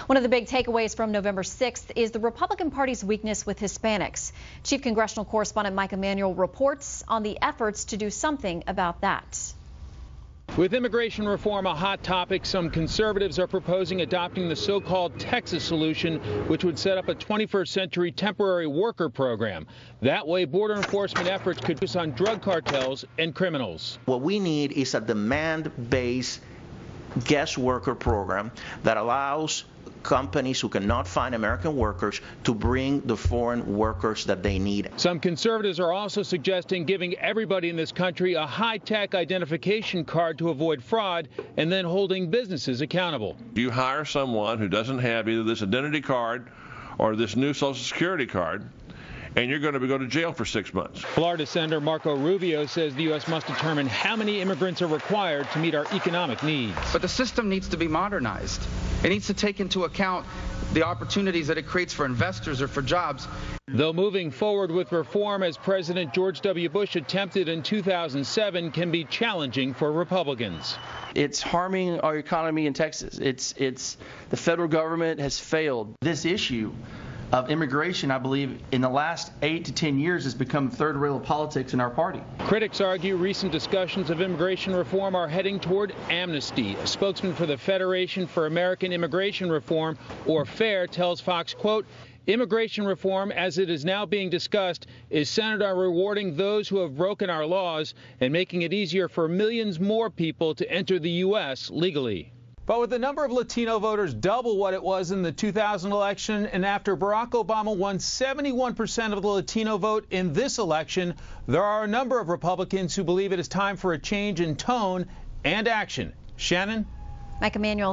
One of the big takeaways from November 6th is the Republican Party's weakness with Hispanics. Chief Congressional Correspondent Mike Emanuel reports on the efforts to do something about that. With immigration reform a hot topic, some conservatives are proposing adopting the so-called Texas solution, which would set up a 21st century temporary worker program. That way, border enforcement efforts could focus on drug cartels and criminals. What we need is a demand-based guest worker program that allows companies who cannot find American workers to bring the foreign workers that they need. Some conservatives are also suggesting giving everybody in this country a high-tech identification card to avoid fraud and then holding businesses accountable. You hire someone who doesn't have either this identity card or this new Social Security card, and you're going to go to jail for 6 months. Florida Senator Marco Rubio says the U.S. must determine how many immigrants are required to meet our economic needs. But the system needs to be modernized. It needs to take into account the opportunities that it creates for investors or for jobs. Though moving forward with reform, as President George W. Bush attempted in 2007, can be challenging for Republicans. It's harming our economy in Texas. It's the federal government has failed. This issue of immigration, I believe, in the last 8 to 10 years has become third rail of politics in our party. Critics argue recent discussions of immigration reform are heading toward amnesty. A spokesman for the Federation for American Immigration Reform, or FAIR, tells Fox, quote, "Immigration reform, as it is now being discussed, is centered on rewarding those who have broken our laws and making it easier for millions more people to enter the U.S. legally." But with the number of Latino voters double what it was in the 2000 election, and after Barack Obama won 71% of the Latino vote in this election, there are a number of Republicans who believe it is time for a change in tone and action. Shannon? Mike Emanuel.